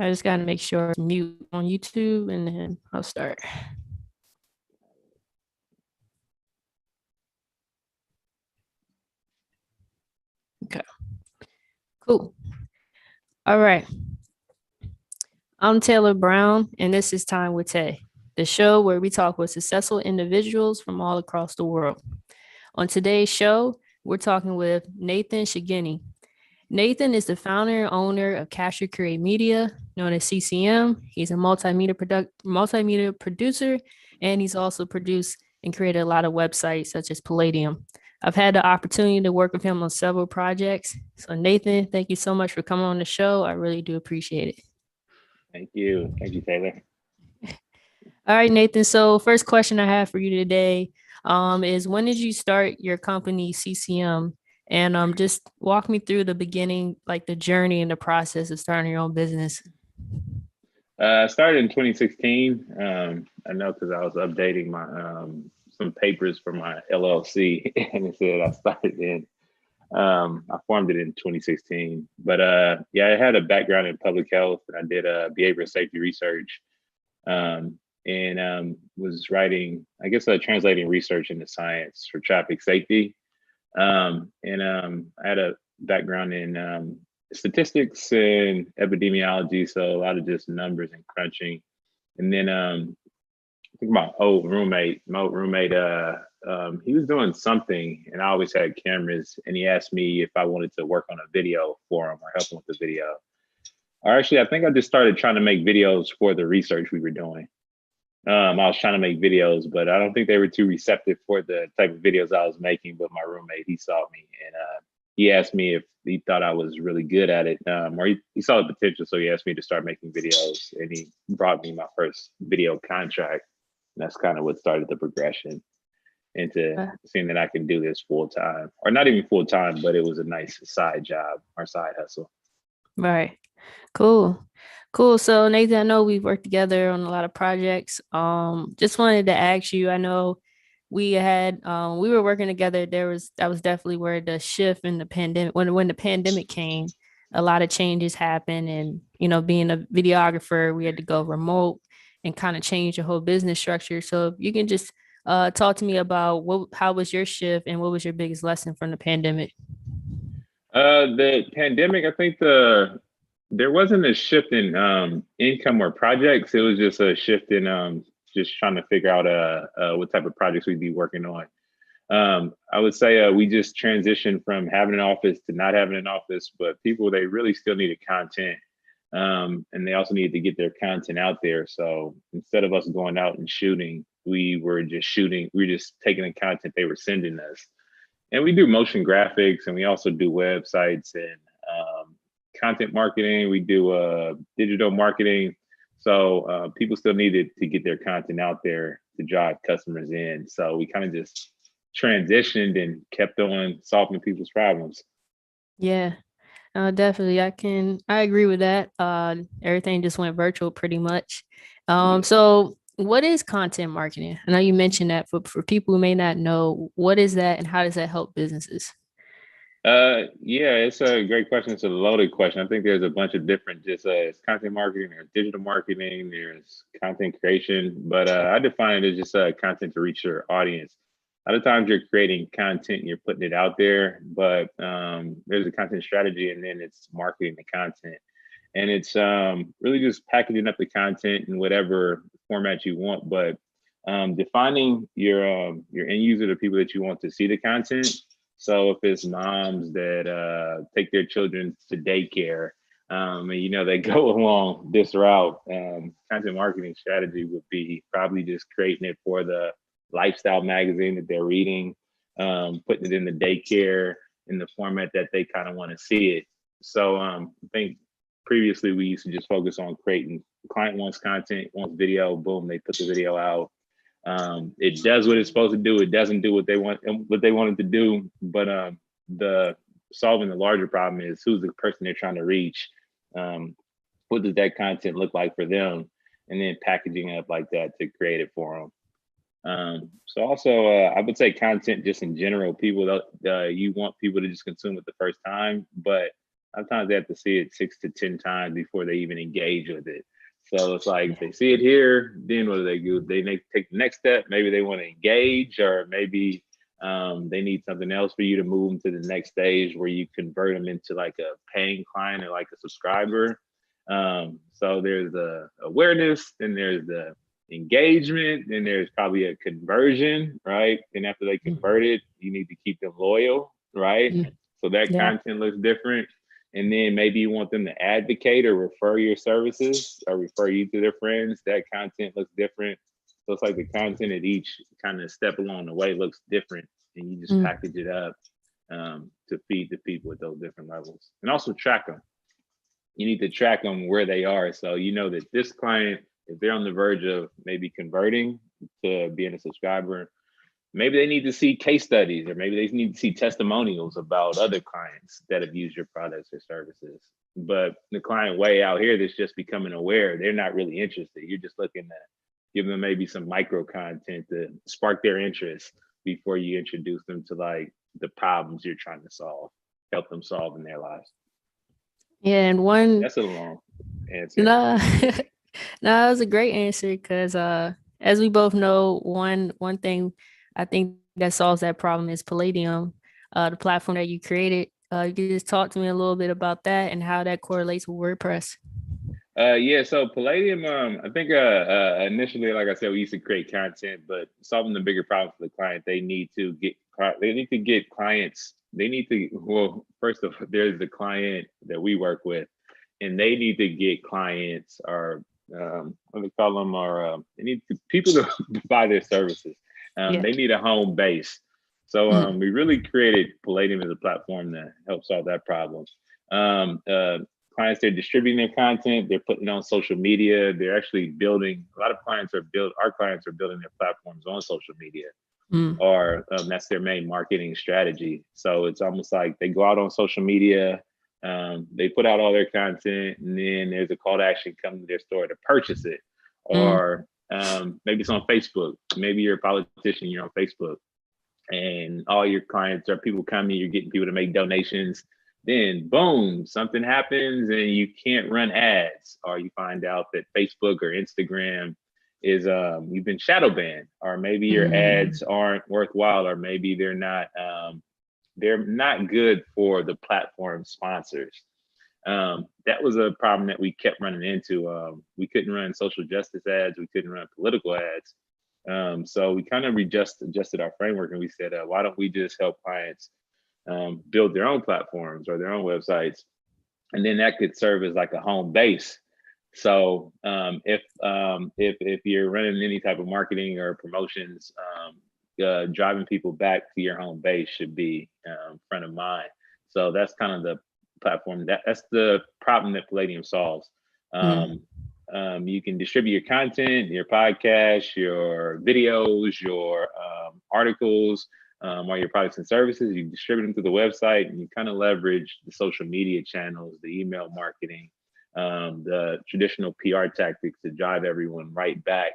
I just gotta make sure it's mute on YouTube and then I'll start. Okay, cool. All right. I'm Taylor Brown, and this is Time with Tay, the show where we talk with successful individuals from all across the world. On today's show, we're talking with Nathan Kigenyi. Nathan is the founder and owner of Capture Create Media, known as CCM. He's a multimedia producer, and he's also produced and created a lot of websites such as Palladium. I've had the opportunity to work with him on several projects. So Nathan, thank you so much for coming on the show. I really do appreciate it. Thank you. Thank you, Taylor. All right, Nathan. So first question I have for you today is when did you start your company CCM? And just walk me through the beginning, like the journey and the process of starting your own business. I started in 2016. I know because I was updating my some papers for my LLC, and it said I started in. I formed it in 2016, but yeah, I had a background in public health, and I did behavioral safety research, and was writing, I guess, translating research into science for traffic safety. I had a background in statistics and epidemiology, so a lot of just numbers and crunching. And then I think my old roommate, he was doing something, and I always had cameras, and he asked me if I wanted to work on a video for him or help him with the video. Or actually, I think I just started trying to make videos for the research we were doing. I was trying to make videos, but I don't think they were too receptive for the type of videos I was making. But my roommate, he saw me, and he asked me if he thought I was really good at it, or he saw the potential. So he asked me to start making videos, and he brought me my first video contract. And that's kind of what started the progression into seeing that I can do this full time, or not even full time, but it was a nice side job or side hustle. Right. Cool. Cool. So Nathan, I know we've worked together on a lot of projects. Just wanted to ask you, I know we were working together. That was definitely where the shift in the pandemic, when the pandemic came, a lot of changes happened. And, being a videographer, we had to go remote and kind of change the whole business structure. So if you can just talk to me about how was your shift and what was your biggest lesson from the pandemic? The pandemic, I think there wasn't a shift in income or projects. It was just a shift in just trying to figure out what type of projects we'd be working on. I would say we just transitioned from having an office to not having an office, but people, they really still needed content. And they also needed to get their content out there. So instead of us going out and shooting, we were just taking the content they were sending us. And we do motion graphics, and we also do websites and content marketing. We do digital marketing. So people still needed to get their content out there to drive customers in. So we kind of just transitioned and kept on solving people's problems. Yeah, definitely. I agree with that. Everything just went virtual pretty much. So what is content marketing? I know you mentioned that for people who may not know, what is that and how does that help businesses? Yeah, it's a great question. It's a loaded question. I think there's a bunch of different, just it's content marketing, there's digital marketing, there's content creation, but I define it as just content to reach your audience. A lot of times you're creating content and you're putting it out there, but there's a content strategy, and then it's marketing the content. And it's really just packaging up the content in whatever format you want, but defining your end user, the people that you want to see the content. So if it's moms that take their children to daycare, and they go along this route, content marketing strategy would be probably just creating it for the lifestyle magazine that they're reading, putting it in the daycare in the format that they kind of want to see it. So I think previously we used to just focus on creating. Client wants content, wants video, boom, they put the video out. It does what it's supposed to do. It doesn't do what they wanted to do. But the solving the larger problem is who's the person they're trying to reach. What does that content look like for them? And then packaging it up like that to create it for them. So also, I would say content just in general, people, you want people to just consume it the first time, but sometimes they have to see it 6 to 10 times before they even engage with it. So it's like they see it here, then what do they do? They take the next step. Maybe they want to engage, or maybe they need something else for you to move them to the next stage where you convert them into like a paying client or like a subscriber. So there's the awareness, then there's the engagement, then there's probably a conversion, right? And after they convert it, you need to keep them loyal, right? So that Yeah. content looks different. And then maybe you want them to advocate or refer your services or refer you to their friends. That content looks different. So it's like the content at each kind of step along the way looks different, and you just package it up to feed the people at those different levels. And also track them. You need to track them where they are. So you know that this client, if they're on the verge of maybe converting to being a subscriber, maybe they need to see case studies, or maybe they need to see testimonials about other clients that have used your products or services. But the client way out here that's just becoming aware, they're not really interested. You're just looking at give them maybe some micro content to spark their interest before you introduce them to like the problems you're trying to solve, help them solve in their lives. Yeah, and one That's a long answer. no, no, that was a great answer because as we both know, one thing I think that solves that problem is Palladium, the platform that you created. You could just talk to me a little bit about that and how that correlates with WordPress. Yeah, so Palladium, I think initially, like I said, we used to create content, but solving the bigger problem for the client, they need to get clients. They need to, well, first of all, there's the client that we work with, and they need to get clients, or what do they call them, or they need people to buy their services. They need a home base. So we really created Palladium as a platform that helps solve that problem. Clients, they're distributing their content, they're putting it on social media, they're actually building, our clients are building their platforms on social media, or that's their main marketing strategy. So it's almost like they go out on social media, they put out all their content, and then there's a call to action come to their store to purchase it. Or maybe it's on Facebook. Maybe you're a politician, you're on Facebook, and all your clients are people coming, you're getting people to make donations. Then boom, something happens and you can't run ads, or you find out that Facebook or Instagram is you've been shadow banned, or maybe your ads aren't worthwhile, or maybe they're not good for the platform sponsors. That was a problem that we kept running into. We couldn't run social justice ads, we couldn't run political ads. So we kind of adjusted our framework, and we said, why don't we just help clients build their own platforms or their own websites, and then that could serve as like a home base. So if you're running any type of marketing or promotions, driving people back to your home base should be front of mind. So that's kind of the platform that's the problem that Palladium solves. You can distribute your content, your podcast, your videos, your articles, or your products and services. You distribute them to the website, and you kind of leverage the social media channels, the email marketing, the traditional PR tactics to drive everyone right back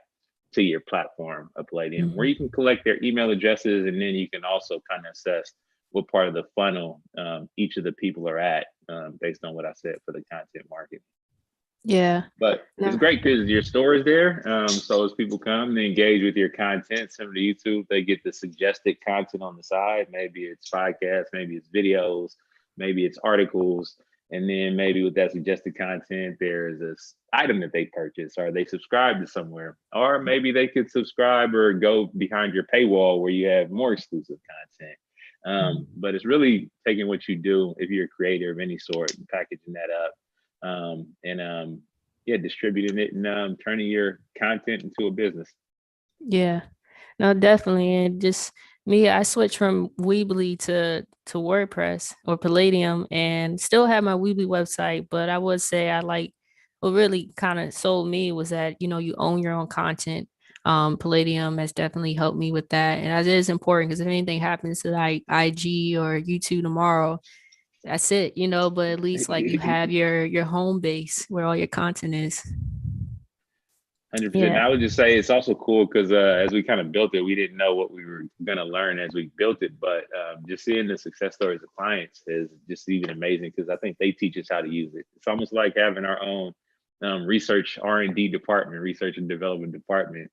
to your platform of Palladium, where you can collect their email addresses, and then you can also kind of assess what part of the funnel each of the people are at based on what I said for the content marketing. Yeah. But it's great because your store is there. So as people come, they engage with your content, similar to YouTube, they get the suggested content on the side. Maybe it's podcasts, maybe it's videos, maybe it's articles. And then maybe with that suggested content, there's this item that they purchase, or they subscribe to somewhere, or maybe they could subscribe or go behind your paywall where you have more exclusive content. But it's really taking what you do, if you're a creator of any sort, and packaging that up. Distributing it and turning your content into a business. Yeah, no, definitely. And just me, I switched from Weebly to WordPress or Palladium, and still have my Weebly website. But I would say what really kind of sold me was that, you own your own content. Palladium has definitely helped me with that. And that is important, because if anything happens to like IG or YouTube tomorrow, that's it, but at least like you have your home base where all your content is. 100%. Yeah. I would just say it's also cool because as we kind of built it, we didn't know what we were going to learn as we built it. But just seeing the success stories of clients is just even amazing because I think they teach us how to use it. It's almost like having our own research R&D department, research and development department,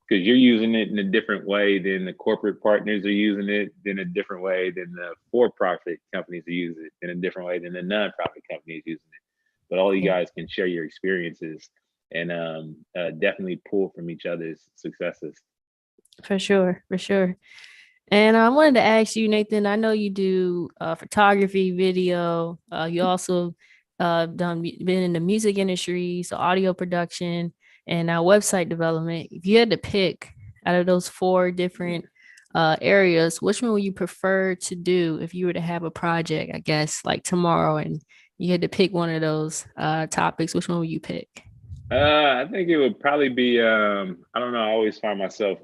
because you're using it in a different way than the corporate partners are using it, in a different way than the for-profit companies are using it, in a different way than the non-profit companies using it. But all you Yeah. guys can share your experiences and definitely pull from each other's successes. For sure. For sure. And I wanted to ask you, Nathan, I know you do photography, video. You also been in the music industry, so audio production and now website development. If you had to pick out of those four different areas, which one would you prefer to do if you were to have a project, I guess, like tomorrow, and you had to pick one of those topics, which one would you pick? I think it would probably be I don't know, I always find myself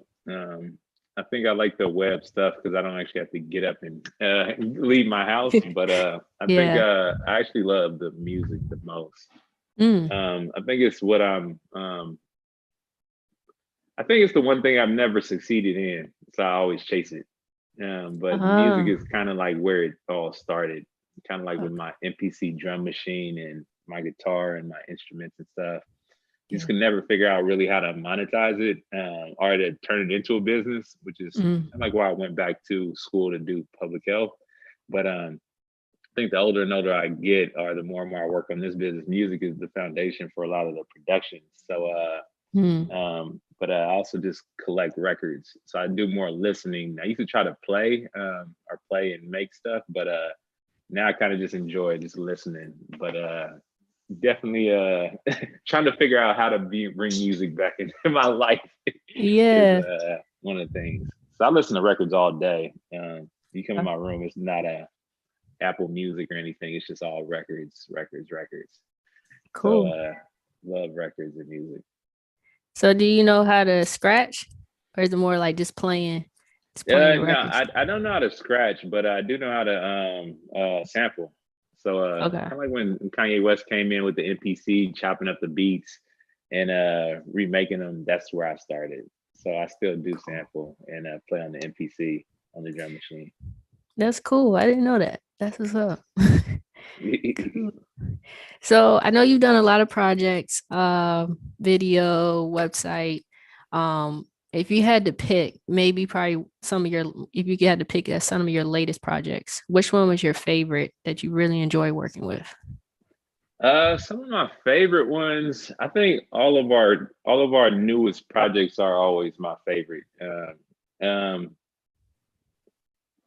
I think I like the web stuff because I don't actually have to get up and leave my house. But I think Yeah. I actually love the music the most. Mm. I think it's what I think it's the one thing I've never succeeded in, so I always chase it. But music Uh-huh. is kind of like where it all started, kind of like with Okay. my MPC drum machine and my guitar and my instruments and stuff. You just Yeah. can never figure out really how to monetize it or to turn it into a business, which is Mm. like why I went back to school to do public health. But I think the older and older I get, or the more and more I work on this business, music is the foundation for a lot of the production. So Mm. but I also just collect records. So I do more listening. I used to try to play or play and make stuff, but now I kind of just enjoy just listening. But definitely trying to figure out how to bring music back into my life is Yeah. one of the things. So I listen to records all day. You come in Uh, my room, it's not a Apple Music or anything. It's just all records, records, records. So Cool. love records and music. So do you know how to scratch, or is it more like just playing the No, records? I don't know how to scratch, but I do know how to sample. So Okay. kind of like when Kanye West came in with the MPC, chopping up the beats and remaking them. That's where I started. So I still do Cool. sample and play on the MPC on the drum machine. That's cool. I didn't know that. That's what's up. Cool. So I know you've done a lot of projects, video, website. If you had to pick, maybe probably if you had to pick some of your latest projects, which one was your favorite that you really enjoy working with? Some of my favorite ones, I think all of our newest projects are always my favorite. Um,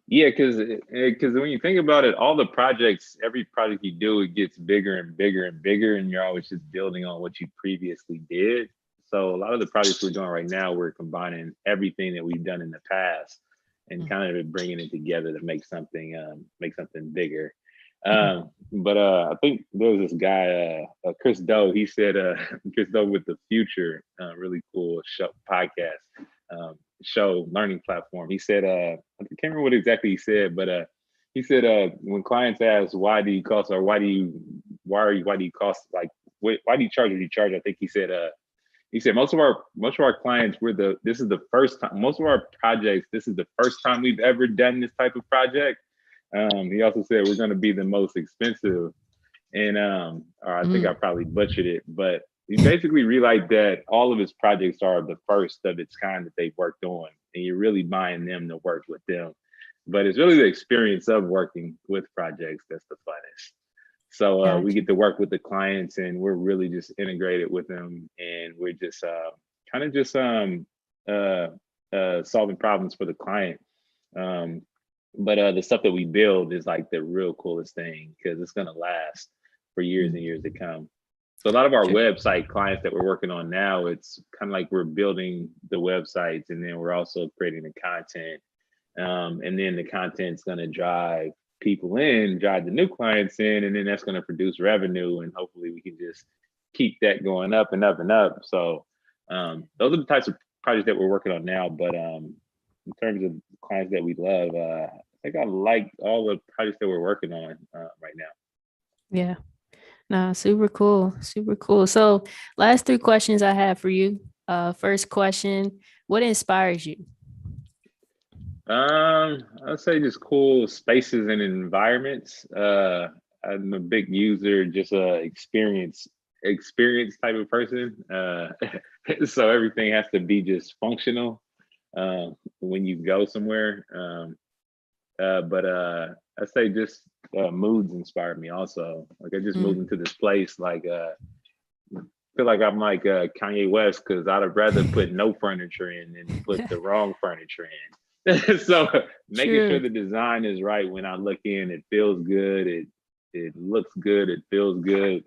Yeah, because when you think about it, all the projects, every project you do, it gets bigger and bigger and bigger, and you're always just building on what you previously did. So a lot of the projects we're doing right now, we're combining everything that we've done in the past and Mm, kind of bringing it together to make something bigger. mhm. But I think there was this guy, Chris Doe. He said, Chris Doe with the Future, really cool show podcast. Show learning platform. He said, I can't remember what exactly he said, but he said when clients ask why do you cost or why do you cost like why do you charge what you charge? I think he said most of our clients this is the first time most of our projects this is the first time we've ever done this type of project. He also said we're going to be the most expensive and or I think I Mm. probably butchered it, but he basically realized that all of his projects are the first of its kind that they've worked on, and you're really buying them to work with them. But it's really the experience of working with projects that's the funnest. So we Gotcha. get to work with the clients, and we're really just integrated with them, and we're just kind of just uh, solving problems for the client. Um, but the stuff that we build is like the real coolest thing because it's gonna last for years and years to Mm. come. So a lot of our Sure. website clients that we're working on now, it's kind of like we're building the websites and then we're also creating the content. And then the content's gonna drive people in, drive the new clients in, and then that's gonna produce revenue and hopefully we can just keep that going up and up and up. So those are the types of projects that we're working on now. But in terms of clients that we love, I think I like all the projects that we're working on right now. Yeah. Nah, super cool. Super cool. So last three questions I have for you. First question, what inspires you? I'd say just cool spaces and environments. I'm a big user, just experience type of person. So everything has to be just functional when you go somewhere. But I say just moods inspire me also. Like I just moved Mm. into this place, like feel like I'm like Kanye West because I'd have rather put no furniture in than put the wrong furniture in. So making sure True. the design is right when I look in, it feels good, it looks good, it feels good.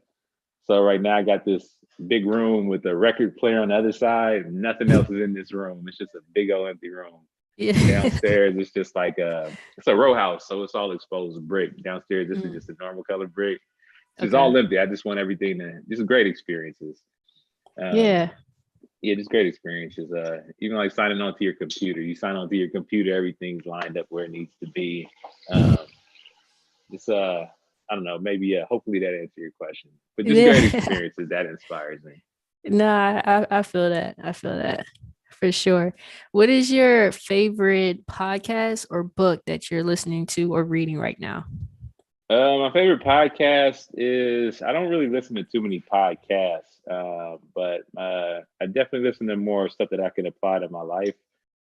So right now I got this big room with a record player on the other side. Nothing else is in this room. It's just a big old empty room. Yeah. Downstairs, it's just like it's a row house, so it's all exposed brick. Downstairs, this is Mm. just a normal color brick. It's Okay. all empty. I just want everything to just great experiences. Um, Yeah. yeah, just great experiences. Even like signing onto your computer. You sign onto your computer, everything's lined up where it needs to be. Um, just I don't know, maybe hopefully that answered your question. But just great Yeah. experiences that inspires me. No, I feel that. I feel that for sure. What is your favorite podcast or book that you're listening to or reading right now? My favorite podcast is I don't really listen to too many podcasts, but I definitely listen to more stuff that I can apply to my life.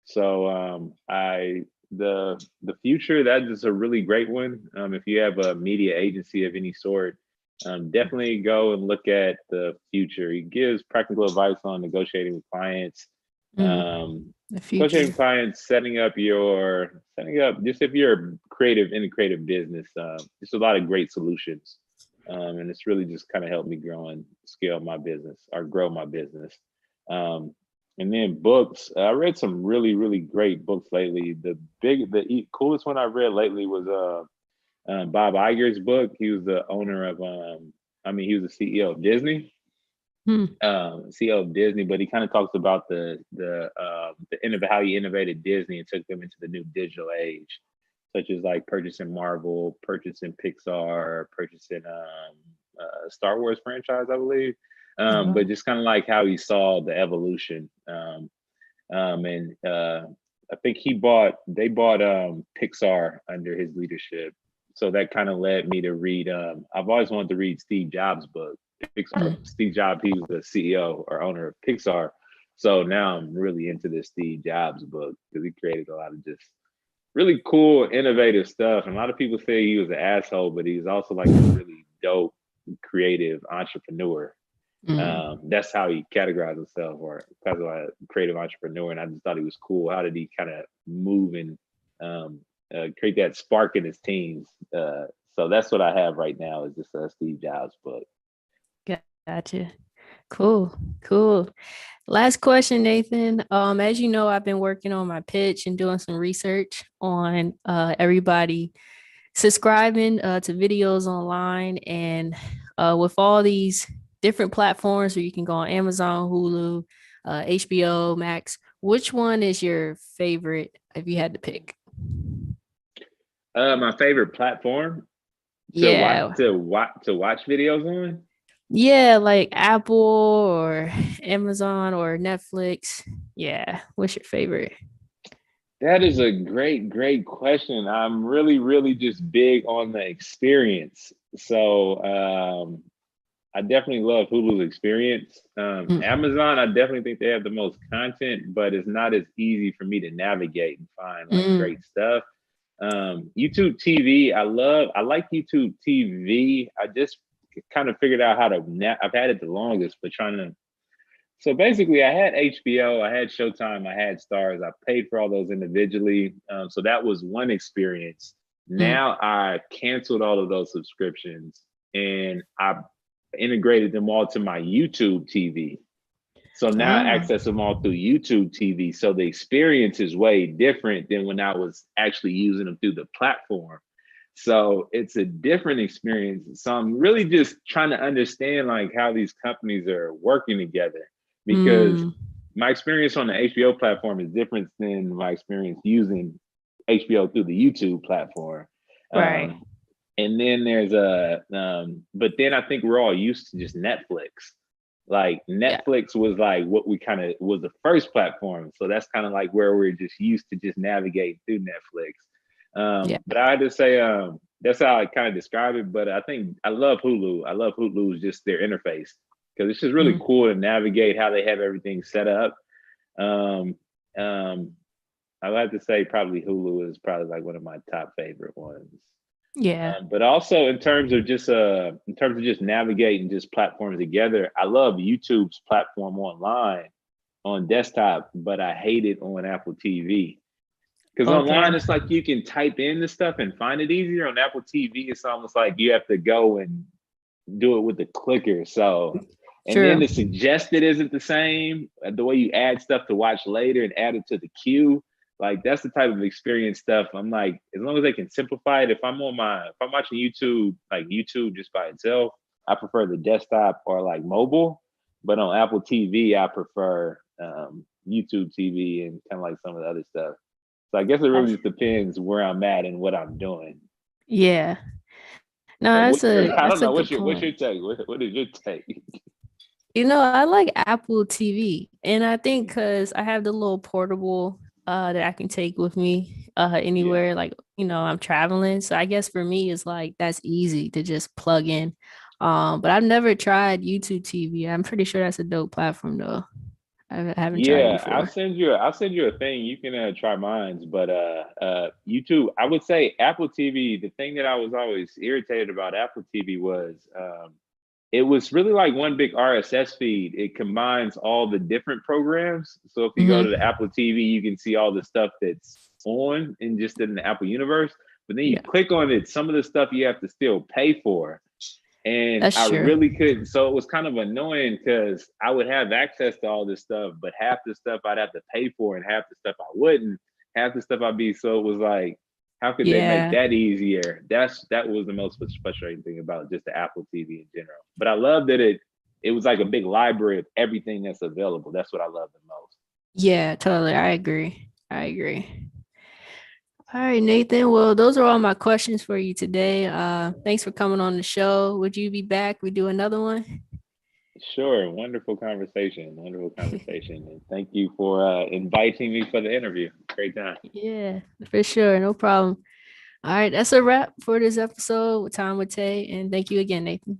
So I the future that is a really great one. If you have a media agency of any sort, definitely go and look at the future. He gives practical advice on negotiating with clients, Mm, um, the negotiating future. with clients, setting up just if you're creative in a creative business, just a lot of great solutions. And it's really just kind of helped me grow and scale my business or grow my business. Um, and then books, I read some really, really great books lately. Coolest one I read lately was Bob Iger's book. He was the owner of, he was the CEO of Disney, Hmm. CEO of Disney, but he kind of talks about how he innovated Disney and took them into the new digital age, such as like purchasing Marvel, purchasing Pixar, purchasing Star Wars franchise, I believe. Oh, But wow. just kind of like how he saw the evolution. And I think they bought Pixar under his leadership. So that kind of led me to read. I've always wanted to read Steve Jobs' book. Pixar. Mm. Steve Jobs, he was the CEO or owner of Pixar. So now I'm really into this Steve Jobs book because he created a lot of just really cool, innovative stuff. And a lot of people say he was an asshole, but he's also like a really dope, creative entrepreneur. Mm. That's how he categorized himself, or as a creative entrepreneur. And I just thought he was cool. How did he kind of move and um, create that spark in his teams? So that's what I have right now is this Steve Jobs book. Gotcha. Cool. Cool. Last question, Nathan. As you know, I've been working on my pitch and doing some research on everybody subscribing to videos online and with all these different platforms where you can go on Amazon, Hulu, HBO Max. Which one is your favorite if you had to pick? My favorite platform Yeah. to watch videos on. Yeah, like Apple or Amazon or Netflix. Yeah. What's your favorite? That is a great question. I'm really, really just big on the experience. So I definitely love Hulu's experience. Mm, Amazon, I definitely think they have the most content, but it's not as easy for me to navigate and find like mm, great stuff. YouTube TV, I like YouTube TV. I just kind of figured out how to. I've had it the longest, but trying to so basically, I had HBO, I had Showtime, I had Stars. I paid for all those individually. So that was one experience. mm. Now I canceled all of those subscriptions and I integrated them all to my YouTube TV. So now I Oh. access them all through YouTube TV. So the experience is way different than when I was actually using them through the platform. So it's a different experience. So I'm really just trying to understand like how these companies are working together because Mm, my experience on the HBO platform is different than my experience using HBO through the YouTube platform. right. Um, and then but then I think we're all used to just Netflix. Like Yeah. Netflix was like what we kind of was the first platform. So that's kind of like where we're just used to just navigate through Netflix. Yeah. But I had to say that's how I kind of describe it. But I think I love Hulu. I love Hulu's just their interface because it's just really Mhm. cool to navigate how they have everything set up. Um, um, I would have to say probably Hulu is probably like one of my top favorite ones. Yeah. But also in terms of just navigating just platforms together, I love YouTube's platform online on desktop, but I hate it on Apple TV. Because online Okay. it's like you can type in the stuff and find it easier. On Apple TV, it's almost like you have to go and do it with the clicker. So and then True. the suggested isn't the same. The way you add stuff to watch later and add it to the queue, like that's the type of experience stuff. I'm like, as long as they can simplify it. If I'm watching YouTube, like YouTube just by itself, I prefer the desktop or like mobile. But on Apple TV, I prefer YouTube TV and kind of like some of the other stuff. So I guess it really That's- just depends where I'm at and what I'm doing. Yeah. No, Like, that's I don't a know. good What's your point. take? What is your take? I like Apple TV, and I think because I have the little portable that I can take with me Yeah. anywhere, like I'm traveling. So I guess for me, it's like that's easy to just plug in. But I've never tried YouTube TV. I'm pretty sure that's a dope platform though. I haven't tried it Yeah, before. I'll send you a thing. You can try mines, but YouTube. I would say Apple TV. The thing that I was always irritated about Apple TV was it was really like one big RSS feed. It combines all the different programs. So if you go to the Hmm. Apple TV, you can see all the stuff that's on and just in the Apple universe. But then you Yeah, click on it, some of the stuff you have to still pay for. And that's I true. really couldn't. So it was kind of annoying because I would have access to all this stuff, but half the stuff I'd have to pay for, and half the stuff I wouldn't. Half the stuff I'd be. So it was like, how could they make Yeah, that easier? That was the most frustrating thing about just the Apple TV in general. But I love that it was like a big library of everything that's available. That's what I love the most. yeah, totally. I agree. I agree. All right, Nathan. Well, those are all my questions for you today. Thanks for coming on the show. Would you be back? We do another one? Sure, wonderful conversation, and thank you for inviting me for the interview. Great time. Yeah, for sure. No problem. All right, that's a wrap for this episode with Time with Tay. And thank you again, Nathan.